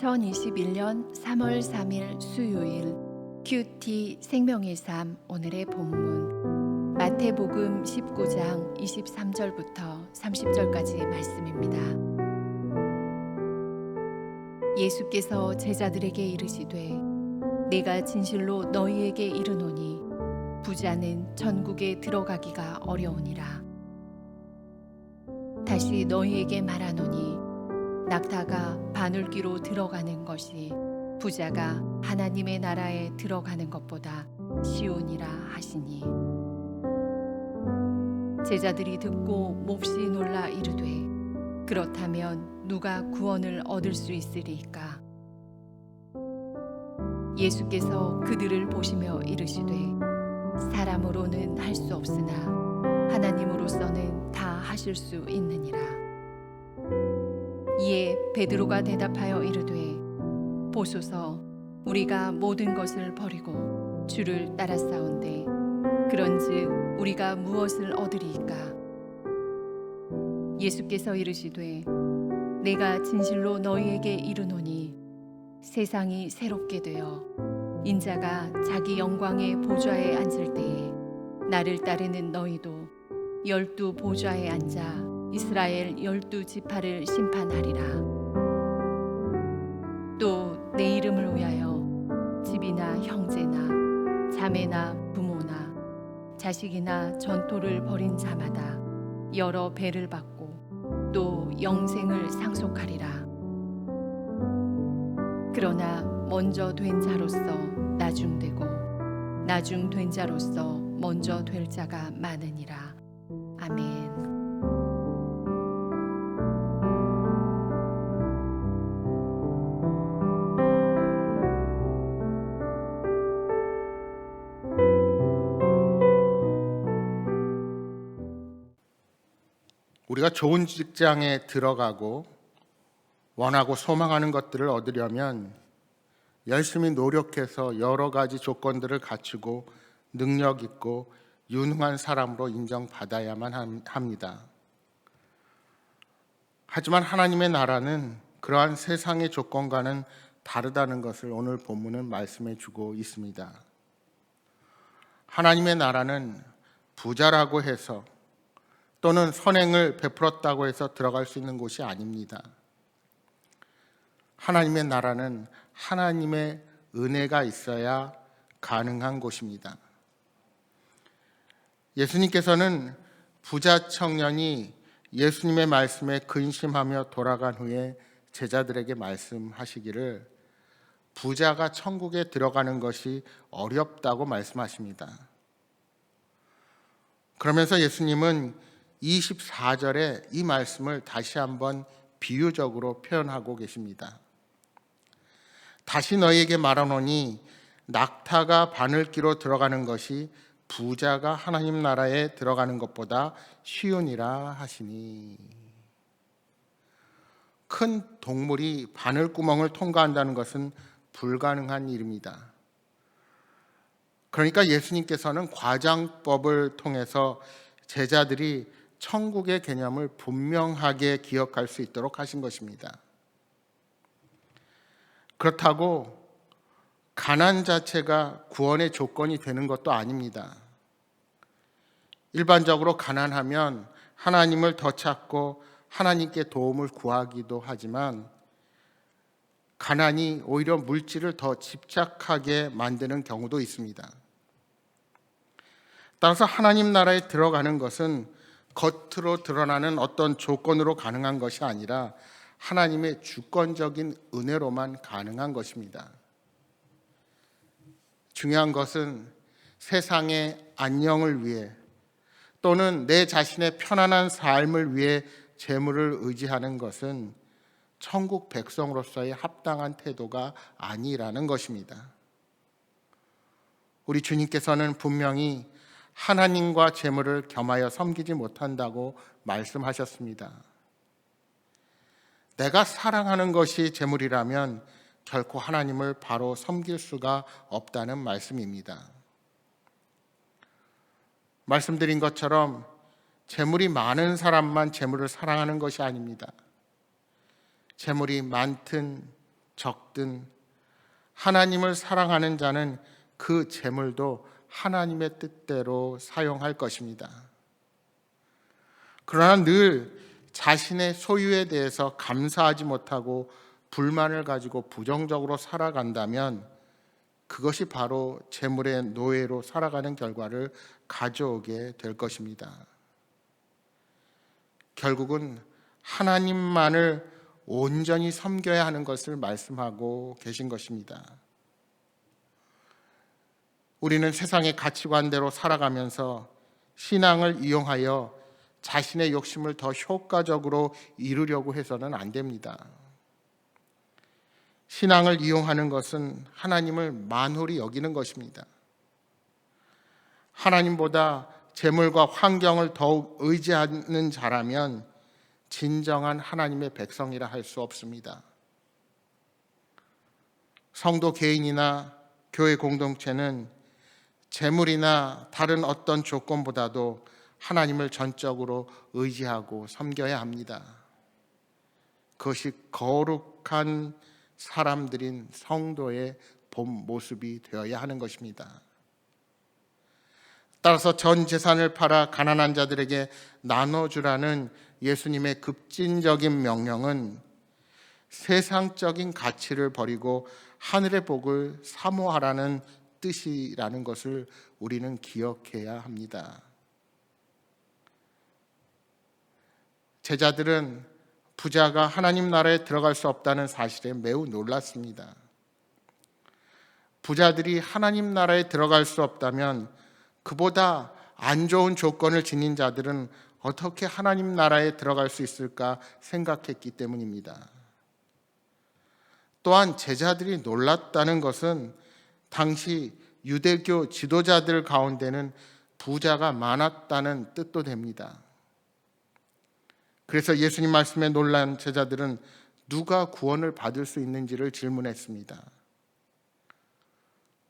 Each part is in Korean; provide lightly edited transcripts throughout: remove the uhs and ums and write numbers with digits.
2021년 3월 3일 수요일 큐티 생명의 삶 오늘의 본문 마태복음 19장 23절부터 30절까지 말씀입니다. 예수께서 제자들에게 이르시되 내가 진실로 너희에게 이르노니 부자는 천국에 들어가기가 어려우니라. 다시 너희에게 말하노니 낙타가 바늘귀로 들어가는 것이 부자가 하나님의 나라에 들어가는 것보다 쉬우니라 하시니, 제자들이 듣고 몹시 놀라 이르되 그렇다면 누가 구원을 얻을 수 있으리까? 예수께서 그들을 보시며 이르시되 사람으로는 할 수 없으나 하나님으로서는 다 하실 수 있느니라. 이에 베드로가 대답하여 이르되 보소서, 우리가 모든 것을 버리고 주를 따랐사온데 그런즉 우리가 무엇을 얻으리이까? 예수께서 이르시되 내가 진실로 너희에게 이르노니 세상이 새롭게 되어 인자가 자기 영광의 보좌에 앉을 때에 나를 따르는 너희도 12 보좌에 앉아 이스라엘 12 지파를 심판하리라. 또 내 이름을 위하여 집이나 형제나 자매나 부모나 자식이나 전토를 벌인 자마다 여러 배를 받고 또 영생을 상속하리라. 그러나 먼저 된 자로서 나중되고 나중된 자로서 먼저 될 자가 많으니라. 아멘. 우리가 좋은 직장에 들어가고 원하고 소망하는 것들을 얻으려면 열심히 노력해서 여러 가지 조건들을 갖추고 능력 있고 유능한 사람으로 인정받아야만 합니다. 하지만 하나님의 나라는 그러한 세상의 조건과는 다르다는 것을 오늘 본문은 말씀해 주고 있습니다. 하나님의 나라는 부자라고 해서 또는 선행을 베풀었다고 해서 들어갈 수 있는 곳이 아닙니다. 하나님의 나라는 하나님의 은혜가 있어야 가능한 곳입니다. 예수님께서는 부자 청년이 예수님의 말씀에 근심하며 돌아간 후에 제자들에게 말씀하시기를 부자가 천국에 들어가는 것이 어렵다고 말씀하십니다. 그러면서 예수님은 24절에 이 말씀을 다시 한번 비유적으로 표현하고 계십니다. 다시 너희에게 말하노니 낙타가 바늘귀로 들어가는 것이 부자가 하나님 나라에 들어가는 것보다 쉬우니라 하시니. 큰 동물이 바늘구멍을 통과한다는 것은 불가능한 일입니다. 그러니까 예수님께서는 과장법을 통해서 제자들이 천국의 개념을 분명하게 기억할 수 있도록 하신 것입니다. 그렇다고 가난 자체가 구원의 조건이 되는 것도 아닙니다. 일반적으로 가난하면 하나님을 더 찾고 하나님께 도움을 구하기도 하지만 가난이 오히려 물질을 더 집착하게 만드는 경우도 있습니다. 따라서 하나님 나라에 들어가는 것은 겉으로 드러나는 어떤 조건으로 가능한 것이 아니라 하나님의 주권적인 은혜로만 가능한 것입니다. 중요한 것은 세상의 안녕을 위해 또는 내 자신의 편안한 삶을 위해 재물을 의지하는 것은 천국 백성으로서의 합당한 태도가 아니라는 것입니다. 우리 주님께서는 분명히 하나님과 재물을 겸하여 섬기지 못한다고 말씀하셨습니다. 내가 사랑하는 것이 재물이라면 결코 하나님을 바로 섬길 수가 없다는 말씀입니다. 말씀드린 것처럼 재물이 많은 사람만 재물을 사랑하는 것이 아닙니다. 재물이 많든 적든 하나님을 사랑하는 자는 그 재물도 하나님의 뜻대로 사용할 것입니다. 그러나 늘 자신의 소유에 대해서 감사하지 못하고 불만을 가지고 부정적으로 살아간다면 그것이 바로 재물의 노예로 살아가는 결과를 가져오게 될 것입니다. 결국은 하나님만을 온전히 섬겨야 하는 것을 말씀하고 계신 것입니다. 우리는 세상의 가치관대로 살아가면서 신앙을 이용하여 자신의 욕심을 더 효과적으로 이루려고 해서는 안 됩니다. 신앙을 이용하는 것은 하나님을 만홀히 여기는 것입니다. 하나님보다 재물과 환경을 더욱 의지하는 자라면 진정한 하나님의 백성이라 할 수 없습니다. 성도 개인이나 교회 공동체는 재물이나 다른 어떤 조건보다도 하나님을 전적으로 의지하고 섬겨야 합니다. 그것이 거룩한 사람들인 성도의 본 모습이 되어야 하는 것입니다. 따라서 전 재산을 팔아 가난한 자들에게 나눠주라는 예수님의 급진적인 명령은 세상적인 가치를 버리고 하늘의 복을 사모하라는 뜻이라는 것을 우리는 기억해야 합니다. 제자들은 부자가 하나님 나라에 들어갈 수 없다는 사실에 매우 놀랐습니다. 부자들이 하나님 나라에 들어갈 수 없다면 그보다 안 좋은 조건을 지닌 자들은 어떻게 하나님 나라에 들어갈 수 있을까 생각했기 때문입니다. 또한 제자들이 놀랐다는 것은 당시 유대교 지도자들 가운데는 부자가 많았다는 뜻도 됩니다. 그래서 예수님 말씀에 놀란 제자들은 누가 구원을 받을 수 있는지를 질문했습니다.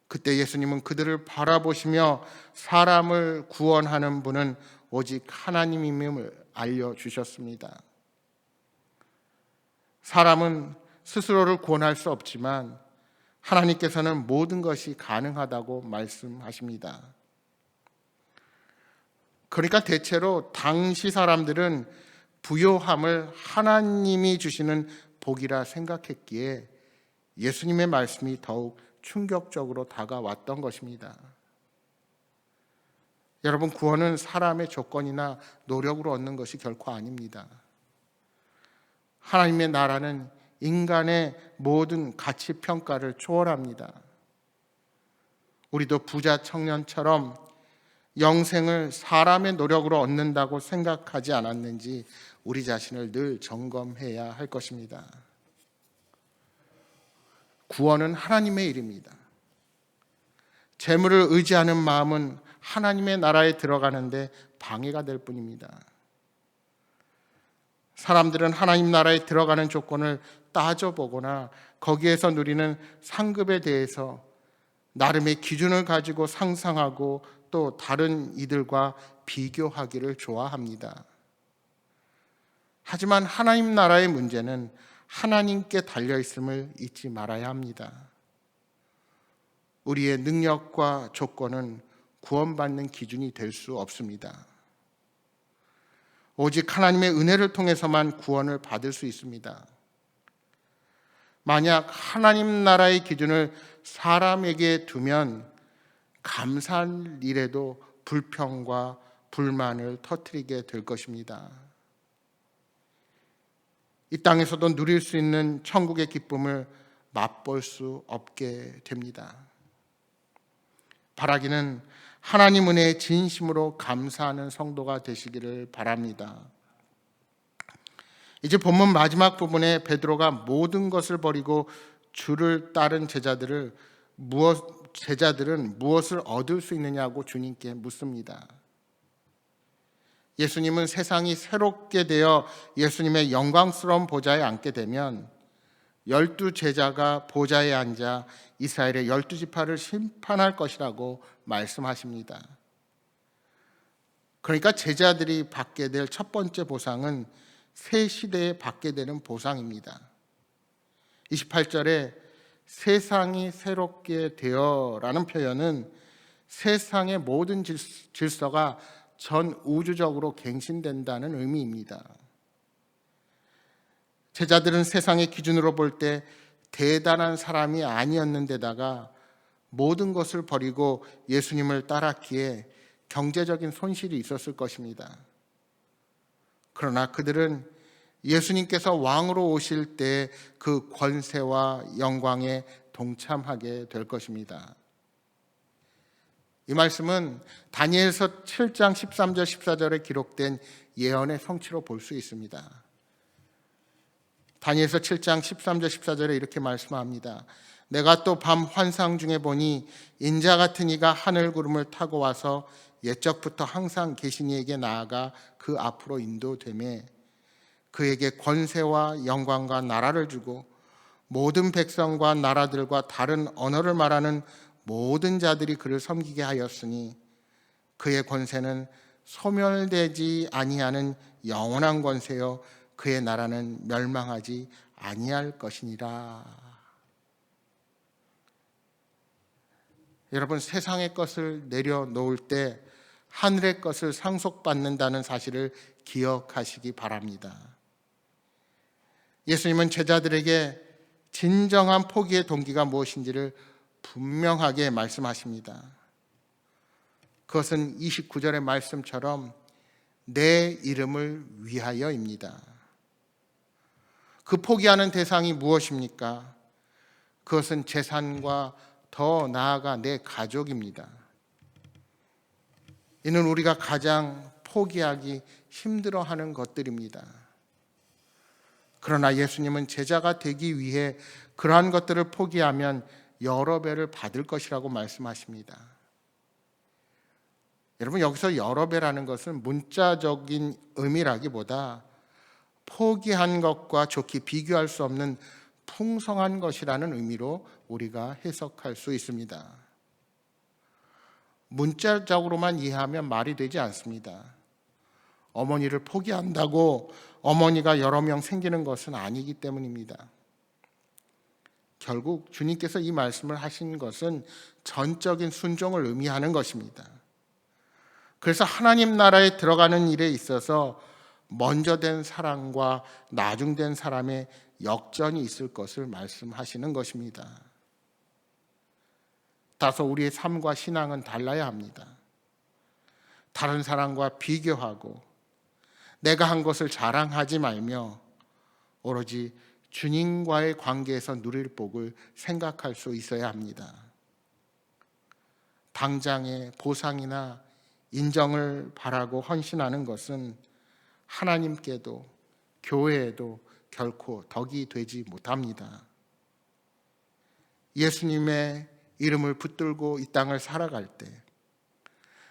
그때 예수님은 그들을 바라보시며 사람을 구원하는 분은 오직 하나님임을 알려주셨습니다. 사람은 스스로를 구원할 수 없지만 하나님께서는 모든 것이 가능하다고 말씀하십니다. 그러니까 대체로 당시 사람들은 부요함을 하나님이 주시는 복이라 생각했기에 예수님의 말씀이 더욱 충격적으로 다가왔던 것입니다. 여러분, 구원은 사람의 조건이나 노력으로 얻는 것이 결코 아닙니다. 하나님의 나라는 인간의 모든 가치 평가를 초월합니다. 우리도 부자 청년처럼 영생을 사람의 노력으로 얻는다고 생각하지 않았는지 우리 자신을 늘 점검해야 할 것입니다. 구원은 하나님의 일입니다. 재물을 의지하는 마음은 하나님의 나라에 들어가는데 방해가 될 뿐입니다. 사람들은 하나님 나라에 들어가는 조건을 따져보거나 거기에서 누리는 상급에 대해서 나름의 기준을 가지고 상상하고 또 다른 이들과 비교하기를 좋아합니다. 하지만 하나님 나라의 문제는 하나님께 달려있음을 잊지 말아야 합니다. 우리의 능력과 조건은 구원받는 기준이 될 수 없습니다. 오직 하나님의 은혜를 통해서만 구원을 받을 수 있습니다. 만약 하나님 나라의 기준을 사람에게 두면 감사할 일에도 불평과 불만을 터뜨리게 될 것입니다. 이 땅에서도 누릴 수 있는 천국의 기쁨을 맛볼 수 없게 됩니다. 바라기는 하나님 은혜에 진심으로 감사하는 성도가 되시기를 바랍니다. 이제 본문 마지막 부분에 베드로가 모든 것을 버리고 주를 따른 제자들은 무엇을 얻을 수 있느냐고 주님께 묻습니다. 예수님은 세상이 새롭게 되어 예수님의 영광스러운 보좌에 앉게 되면 12 제자가 보좌에 앉아 이스라엘의 12지파를 심판할 것이라고 말씀하십니다. 그러니까 제자들이 받게 될 첫 번째 보상은 새 시대에 받게 되는 보상입니다. 28절에 세상이 새롭게 되어라는 표현은 세상의 모든 질서가 전 우주적으로 갱신된다는 의미입니다. 제자들은 세상의 기준으로 볼 때 대단한 사람이 아니었는데다가 모든 것을 버리고 예수님을 따랐기에 경제적인 손실이 있었을 것입니다. 그러나 그들은 예수님께서 왕으로 오실 때 그 권세와 영광에 동참하게 될 것입니다. 이 말씀은 다니엘서 7장 13절 14절에 기록된 예언의 성취로 볼 수 있습니다. 다니엘서 7장 13절 14절에 이렇게 말씀합니다. 내가 또 밤 환상 중에 보니 인자 같은 이가 하늘 구름을 타고 와서 옛적부터 항상 계신 이에게 나아가 그 앞으로 인도되매 그에게 권세와 영광과 나라를 주고 모든 백성과 나라들과 다른 언어를 말하는 모든 자들이 그를 섬기게 하였으니 그의 권세는 소멸되지 아니하는 영원한 권세요 그의 나라는 멸망하지 아니할 것이니라. 여러분, 세상의 것을 내려놓을 때 하늘의 것을 상속받는다는 사실을 기억하시기 바랍니다. 예수님은 제자들에게 진정한 포기의 동기가 무엇인지를 분명하게 말씀하십니다. 그것은 29절의 말씀처럼 내 이름을 위하여입니다. 그 포기하는 대상이 무엇입니까? 그것은 재산과 더 나아가 내 가족입니다. 이는 우리가 가장 포기하기 힘들어하는 것들입니다. 그러나 예수님은 제자가 되기 위해 그러한 것들을 포기하면 여러 배를 받을 것이라고 말씀하십니다. 여러분, 여기서 여러 배라는 것은 문자적인 의미라기보다 포기한 것과 좋게 비교할 수 없는 풍성한 것이라는 의미로 우리가 해석할 수 있습니다. 문자적으로만 이해하면 말이 되지 않습니다. 어머니를 포기한다고 어머니가 여러 명 생기는 것은 아니기 때문입니다. 결국 주님께서 이 말씀을 하신 것은 전적인 순종을 의미하는 것입니다. 그래서 하나님 나라에 들어가는 일에 있어서 먼저 된 사람과 나중된 사람의 역전이 있을 것을 말씀하시는 것입니다. 따라서 우리의 삶과 신앙은 달라야 합니다. 다른 사람과 비교하고 내가 한 것을 자랑하지 말며 오로지 주님과의 관계에서 누릴 복을 생각할 수 있어야 합니다. 당장의 보상이나 인정을 바라고 헌신하는 것은 하나님께도 교회에도 결코 덕이 되지 못합니다. 예수님의 이름을 붙들고 이 땅을 살아갈 때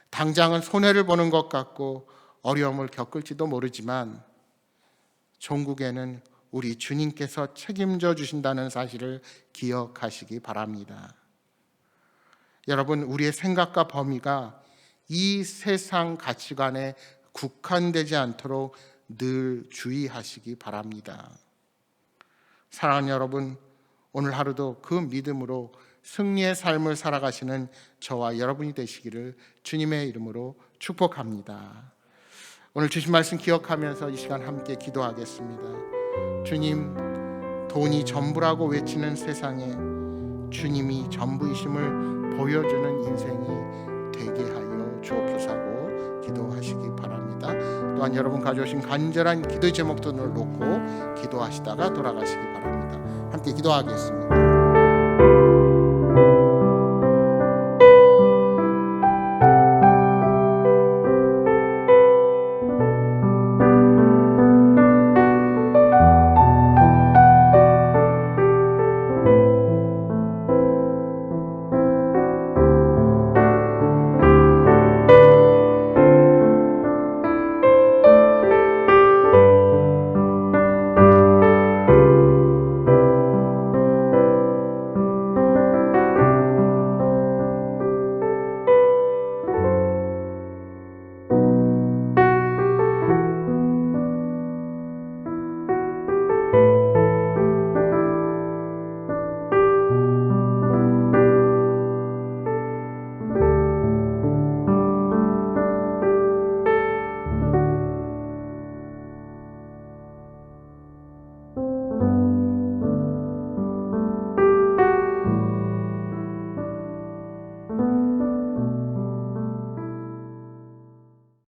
당장은 손해를 보는 것 같고 어려움을 겪을지도 모르지만 종국에는 우리 주님께서 책임져 주신다는 사실을 기억하시기 바랍니다. 여러분, 우리의 생각과 범위가 이 세상 가치관에 국한되지 않도록 늘 주의하시기 바랍니다. 사랑하는 여러분, 오늘 하루도 그 믿음으로 승리의 삶을 살아가시는 저와 여러분이 되시기를 주님의 이름으로 축복합니다. 오늘 주신 말씀 기억하면서 이 시간 함께 기도하겠습니다. 주님, 돈이 전부라고 외치는 세상에 주님이 전부이심을 보여주는 인생이 되게 하여 주옵소서고 기도하시기 바랍니다. 또한 여러분 가져오신 간절한 기도 제목들을 놓고 기도하시다가 돌아가시기 바랍니다. 함께 기도하겠습니다.